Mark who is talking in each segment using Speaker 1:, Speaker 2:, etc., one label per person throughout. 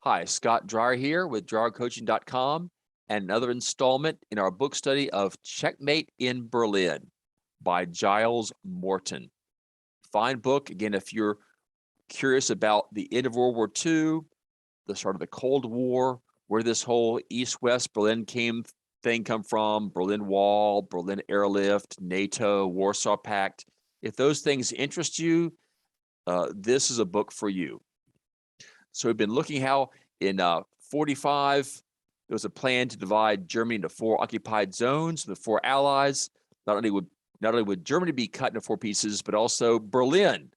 Speaker 1: Hi, Scott Dreyer here with DreyerCoaching.com and another installment in our book study of Checkmate in Berlin by Giles Milton. Fine book. Again, if you're curious about the end of World War II, the start of the Cold War, where this whole East-West Berlin thing come from, Berlin Wall, Berlin Airlift, NATO, Warsaw Pact. If those things interest you, this is a book for you. So we've been looking how in 45, there was a plan to divide Germany into 4 occupied zones, the 4 allies. Not only would Germany be cut into 4 pieces, but also Berlin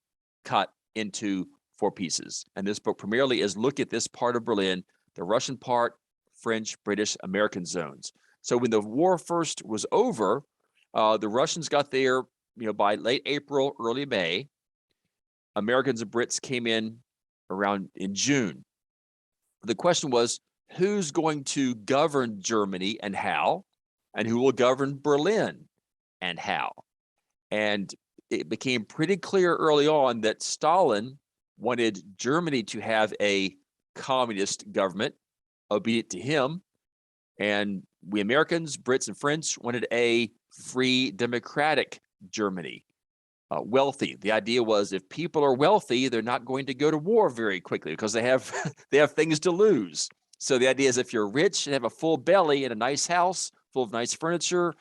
Speaker 1: cut into 4 pieces. And this book primarily is look at this part of Berlin, the Russian part, French, British, American zones. So when the war first was over, the Russians got there, by late April, early May. Americans and Brits came in around in June. The question was, who's going to govern Germany and how, and who will govern Berlin and how? And it became pretty clear early on that Stalin wanted Germany to have a communist government, obedient to him, and we Americans, Brits, and French wanted a free democratic Germany. Wealthy. The idea was if people are wealthy, they're not going to go to war very quickly because they have they have things to lose. So the idea is if you're rich and have a full belly and a nice house full of nice furniture,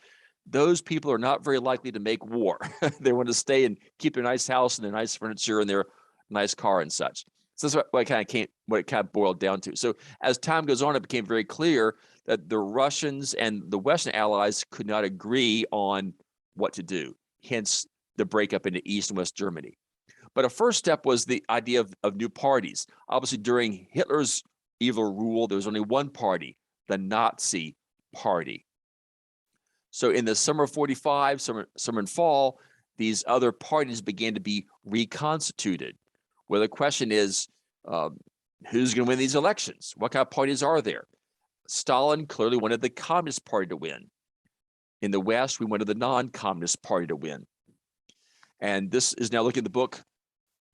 Speaker 1: those people are not very likely to make war. They want to stay and keep their nice house and their nice furniture and their nice car and such. So that's what it kind of boiled down to. So as time goes on, it became very clear that the Russians and the Western allies could not agree on what to do. Hence the breakup into East and West Germany. But a first step was the idea of new parties. Obviously, during Hitler's evil rule, there was only one party, the Nazi Party. So in the summer of 45, summer and fall, these other parties began to be reconstituted. Well, the question is, who's going to win these elections? What kind of parties are there? Stalin clearly wanted the Communist Party to win. In the West, we wanted the non-Communist Party to win. And this is now looking at the book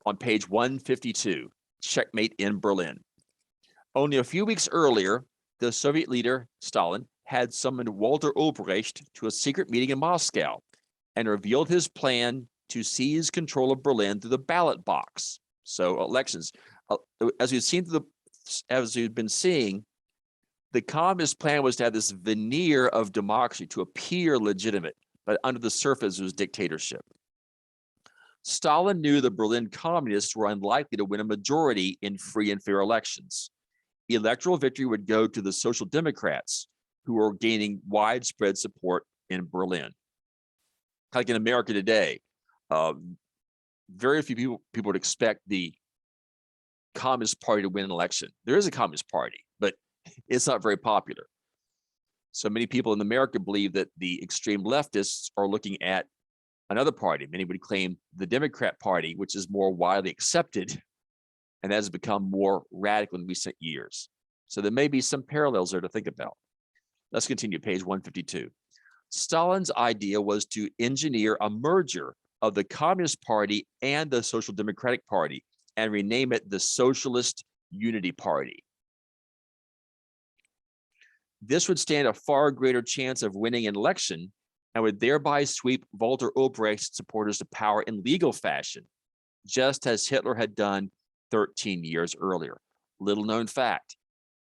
Speaker 1: on page 152, Checkmate in Berlin. Only a few weeks earlier, the Soviet leader, Stalin, had summoned Walter Ulbricht to a secret meeting in Moscow and revealed his plan to seize control of Berlin through the ballot box. So elections. As we've been seeing, the communist plan was to have this veneer of democracy to appear legitimate, but under the surface was dictatorship. Stalin knew the Berlin communists were unlikely to win a majority in free and fair elections. Electoral victory would go to the Social Democrats, who were gaining widespread support in Berlin. Like in America today, very few people would expect the Communist Party to win an election. There is a Communist Party, but it's not very popular. So many people in America believe that the extreme leftists are looking at another party. Many would claim the Democrat Party, which is more widely accepted and has become more radical in recent years. So there may be some parallels there to think about. Let's continue, page 152. Stalin's idea was to engineer a merger of the Communist Party and the Social Democratic Party and rename it the Socialist Unity Party. This would stand a far greater chance of winning an election and would thereby sweep Walter Ulbricht's supporters to power in legal fashion, just as Hitler had done 13 years earlier. Little known fact,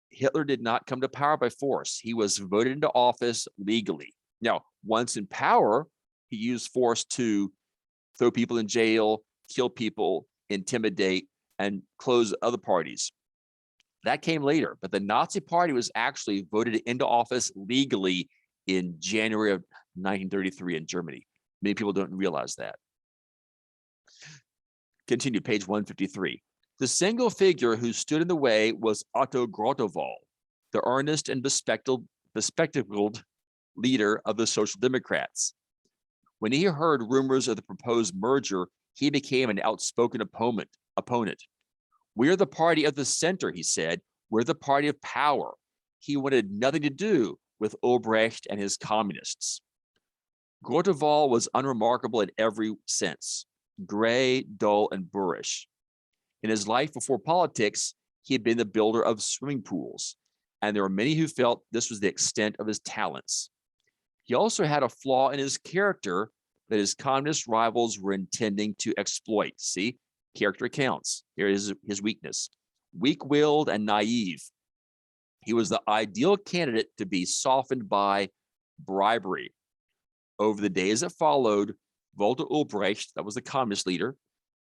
Speaker 1: Hitler did not come to power by force. He was voted into office legally. Now, once in power, he used force to throw people in jail, kill people, intimidate, and close other parties. That came later, but the Nazi Party was actually voted into office legally in January of 1933 in Germany. Many people don't realize that. Continue, page 153. The single figure who stood in the way was Otto Grotev, the earnest and bespectacled leader of the Social Democrats. When he heard rumors of the proposed merger, he became an outspoken opponent. "We are the party of the center," he said. "We're the party of power." He wanted nothing to do with Ulbricht and his communists. Grotev was unremarkable in every sense, gray, dull, and boorish. In his life before politics, he had been the builder of swimming pools, and there were many who felt this was the extent of his talents. He also had a flaw in his character that his communist rivals were intending to exploit. See, character counts. Here is his weakness. Weak-willed and naive. He was the ideal candidate to be softened by bribery. Over the days that followed, Walter Ulbricht, that was the communist leader,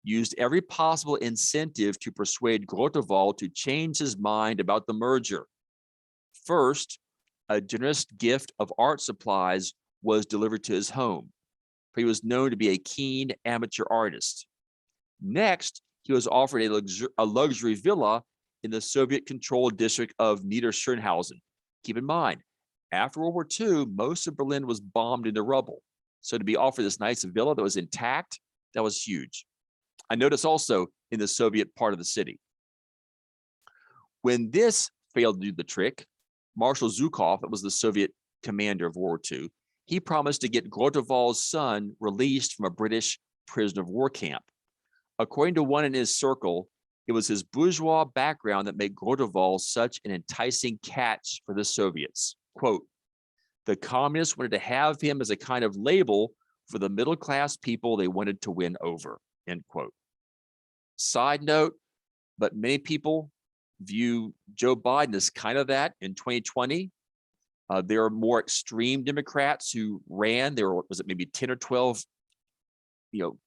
Speaker 1: used every possible incentive to persuade Grotewohl to change his mind about the merger. First, a generous gift of art supplies was delivered to his home, for he was known to be a keen amateur artist. Next, he was offered a luxury villa in the Soviet-controlled district of Niederschönhausen. Keep in mind, after World War II, most of Berlin was bombed into rubble. So to be offered this nice villa that was intact, that was huge. I noticed also in the Soviet part of the city. When this failed to do the trick, Marshal Zhukov, that was the Soviet commander of World War II, he promised to get Grotewohl's son released from a British prisoner of war camp. According to one in his circle, it was his bourgeois background that made Grotewohl such an enticing catch for the Soviets. Quote, the communists wanted to have him as a kind of label for the middle-class people they wanted to win over, end quote. Side note, but many people view Joe Biden as kind of that in 2020. There are more extreme Democrats who ran. There was it maybe 10 or 12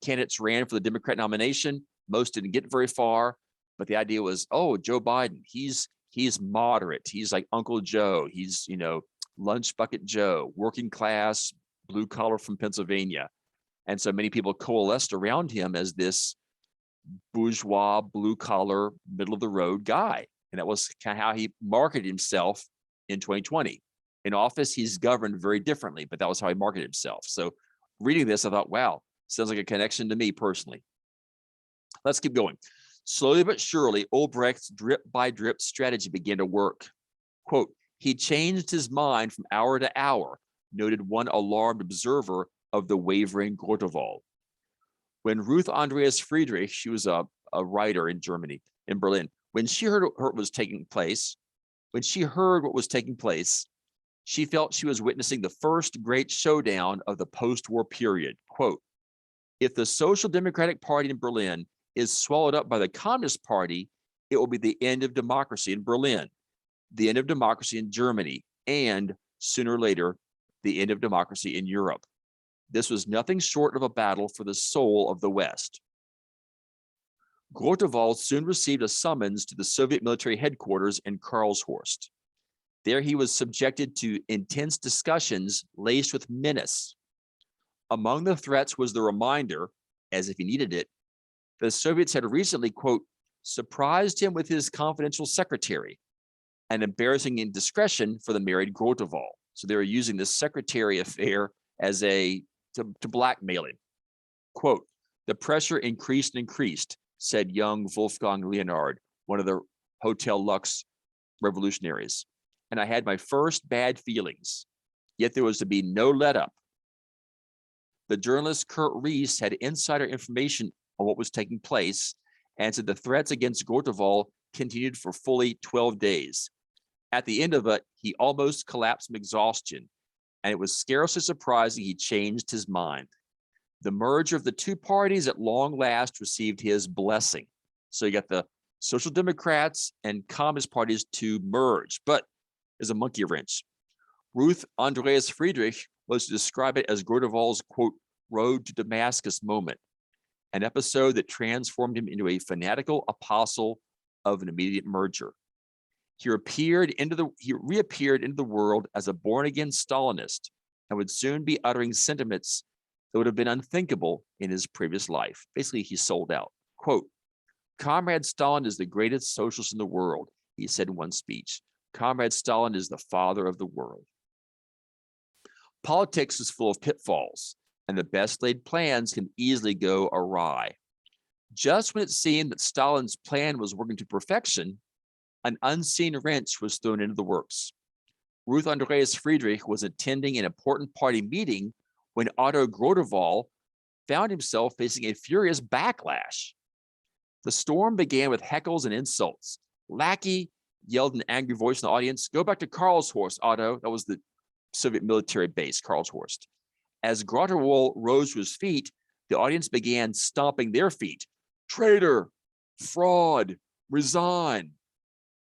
Speaker 1: candidates ran for the Democrat nomination. Most didn't get very far, but the idea was, oh, Joe Biden, he's moderate. He's like Uncle Joe. He's, lunch bucket Joe, working class, blue collar from Pennsylvania. And so many people coalesced around him as this bourgeois, blue collar, middle of the road guy. And that was kind of how he marketed himself in 2020. In office, he's governed very differently, but that was how he marketed himself. So reading this, I thought, wow, sounds like a connection to me personally. Let's keep going. Slowly but surely, Ulbricht's drip by drip strategy began to work. Quote, he changed his mind from hour to hour, noted one alarmed observer of the wavering Grotewohl. When Ruth Andreas Friedrich, she was a writer in Germany, in Berlin, when she heard what was taking place, she felt she was witnessing the first great showdown of the post-war period. Quote, if the Social Democratic Party in Berlin is swallowed up by the Communist Party, it will be the end of democracy in Berlin, the end of democracy in Germany, and sooner or later, the end of democracy in Europe. This was nothing short of a battle for the soul of the West. Grotewohl soon received a summons to the Soviet military headquarters in Karlshorst. There he was subjected to intense discussions laced with menace. Among the threats was the reminder, as if he needed it, the Soviets had recently, quote, surprised him with his confidential secretary, an embarrassing indiscretion for the married Grotewohl. So they were using this secretary affair as to blackmail him. Quote, the pressure increased and increased, said young Wolfgang Leonhard, one of the Hotel Lux revolutionaries. And I had my first bad feelings, yet there was to be no let up. The journalist Kurt Rees had insider information on what was taking place and said the threats against Grotewohl continued for fully 12 days. At the end of it, he almost collapsed from exhaustion, and it was scarcely surprising he changed his mind. The merger of the two parties at long last received his blessing. So you got the Social Democrats and Communist parties to merge, but there's a monkey wrench. Ruth Andreas Friedrich was to describe it as Grotewohl's, quote, road to Damascus moment, an episode that transformed him into a fanatical apostle of an immediate merger. He reappeared into the world as a born-again Stalinist and would soon be uttering sentiments that would have been unthinkable in his previous life. Basically, he sold out. Quote, Comrade Stalin is the greatest socialist in the world, he said in one speech. Comrade Stalin is the father of the world. Politics is full of pitfalls, and the best laid plans can easily go awry. Just when it seemed that Stalin's plan was working to perfection, an unseen wrench was thrown into the works. Ruth Andreas Friedrich was attending an important party meeting when Otto Grotev found himself facing a furious backlash. The storm began with heckles and insults, Lackey yelled in an angry voice in the audience, "Go back to Karlshorst, Otto." That was the Soviet military base, Karlshorst. As Grotev rose to his feet, the audience began stomping their feet. "Traitor, fraud, resign."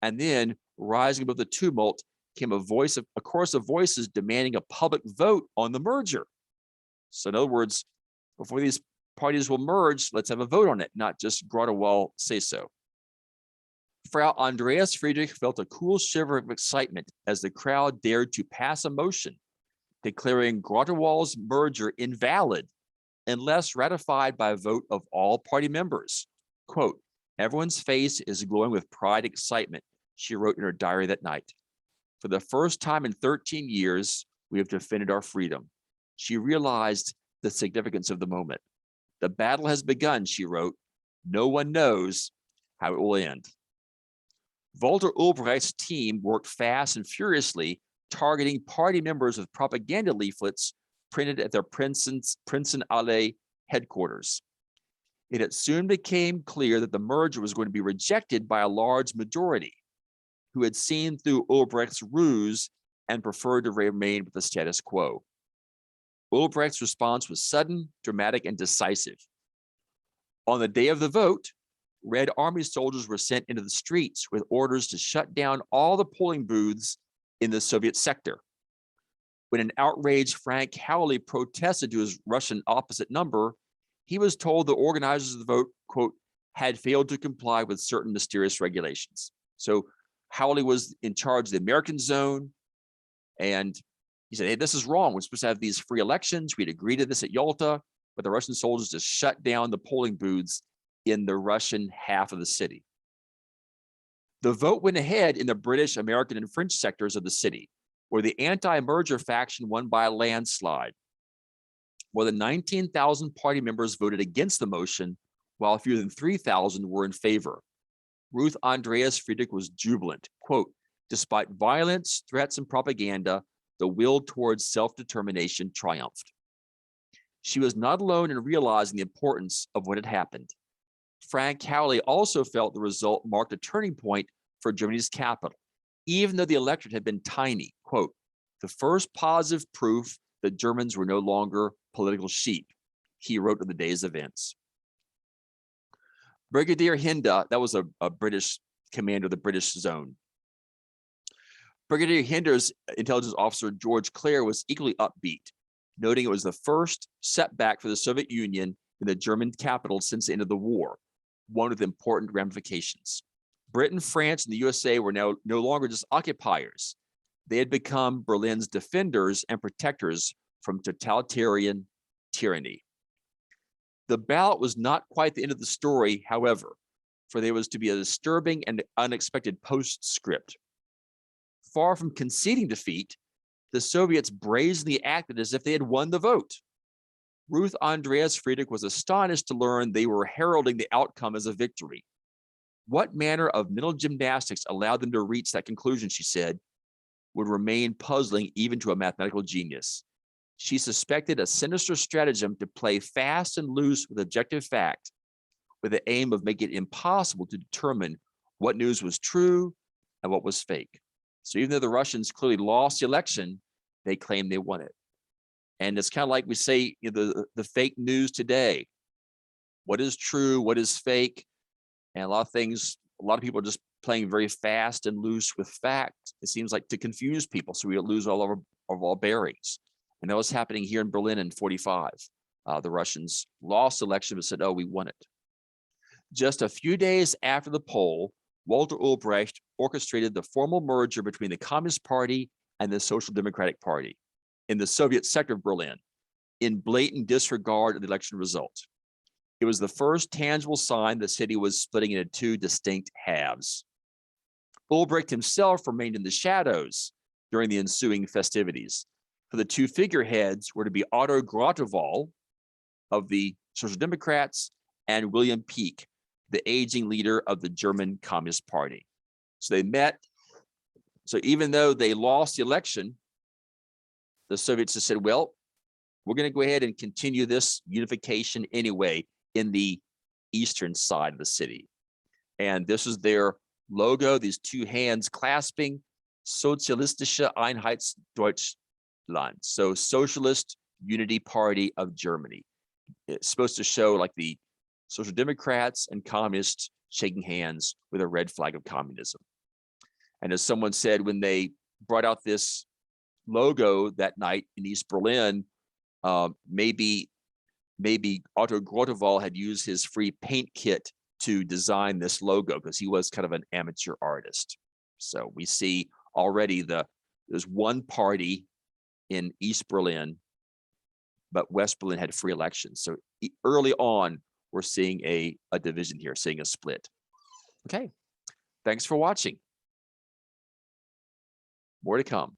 Speaker 1: And then, rising above the tumult, came a chorus of voices demanding a public vote on the merger. So in other words, before these parties will merge, let's have a vote on it, not just Grotev say so. Frau Andreas Friedrich felt a cool shiver of excitement as the crowd dared to pass a motion declaring Grotewal's merger invalid unless ratified by a vote of all party members. Quote, "Everyone's face is glowing with pride and excitement," she wrote in her diary that night. "For the first time in 13 years, we have defended our freedom." She realized the significance of the moment. "The battle has begun," she wrote. "No one knows how it will end." Walter Ulbricht's team worked fast and furiously, targeting party members with propaganda leaflets printed at their Prinzenallee headquarters. It soon became clear that the merger was going to be rejected by a large majority who had seen through Ulbricht's ruse and preferred to remain with the status quo. Ulbricht's response was sudden, dramatic, and decisive. On the day of the vote, Red Army soldiers were sent into the streets with orders to shut down all the polling booths in the Soviet sector. When an outraged Frank Howley protested to his Russian opposite number, he was told the organizers of the vote, quote, had failed to comply with certain mysterious regulations. So Howley was in charge of the American zone, and he said, "Hey, this is wrong. We're supposed to have these free elections. We'd agreed to this at Yalta, but the Russian soldiers just shut down the polling booths in the Russian half of the city." The vote went ahead in the British, American, and French sectors of the city, where the anti-merger faction won by a landslide. More than 19,000 party members voted against the motion, while fewer than 3,000 were in favor. Ruth Andreas Friedrich was jubilant. Quote, "Despite violence, threats, and propaganda, the will towards self-determination triumphed." She was not alone in realizing the importance of what had happened. Frank Howley also felt the result marked a turning point for Germany's capital, even though the electorate had been tiny. Quote, "The first positive proof that Germans were no longer political sheep," he wrote of the day's events. Brigadier Hinda, that was a British commander of the British zone. Brigadier Hinder's intelligence officer, George Clare, was equally upbeat, noting it was the first setback for the Soviet Union in the German capital since the end of the war, one with important ramifications. Britain, France, and the USA were now no longer just occupiers. They had become Berlin's defenders and protectors from totalitarian tyranny. The ballot was not quite the end of the story, however, for there was to be a disturbing and unexpected postscript. Far from conceding defeat, the Soviets brazenly acted as if they had won the vote. Ruth Andreas Friedrich was astonished to learn they were heralding the outcome as a victory. What manner of mental gymnastics allowed them to reach that conclusion, she said, would remain puzzling even to a mathematical genius. She suspected a sinister stratagem to play fast and loose with objective fact, with the aim of making it impossible to determine what news was true and what was fake. So even though the Russians clearly lost the election, they claimed they won it. And it's kind of like we say, the fake news today. What is true? What is fake? And a lot of people are just playing very fast and loose with fact. It seems like to confuse people, so we lose all of our bearings. And that was happening here in Berlin in 45. The Russians lost the election but said, "Oh, we won it." Just a few days after the poll, Walter Ulbricht orchestrated the formal merger between the Communist Party and the Social Democratic Party in the Soviet sector of Berlin, in blatant disregard of the election result. It was the first tangible sign the city was splitting into two distinct halves. Ulbricht himself remained in the shadows during the ensuing festivities, for the two figureheads were to be Otto Grotev of the Social Democrats and William Pieck, the aging leader of the German Communist Party. So they met. So even though they lost the election, the Soviets just said, "Well, we're going to go ahead and continue this unification anyway in the eastern side of the city." And this is their logo, these two hands clasping, Sozialistische Einheitsdeutschland. So Socialist Unity Party of Germany. It's supposed to show like the Social Democrats and communists shaking hands with a red flag of communism. And as someone said, when they brought out this logo that night in East Berlin, maybe Otto Grotev had used his free paint kit to design this logo because he was kind of an amateur artist. So we see already there's one party in East Berlin, but West Berlin had free elections. So early on, we're seeing a division here, seeing a split. Okay, thanks for watching. More to come.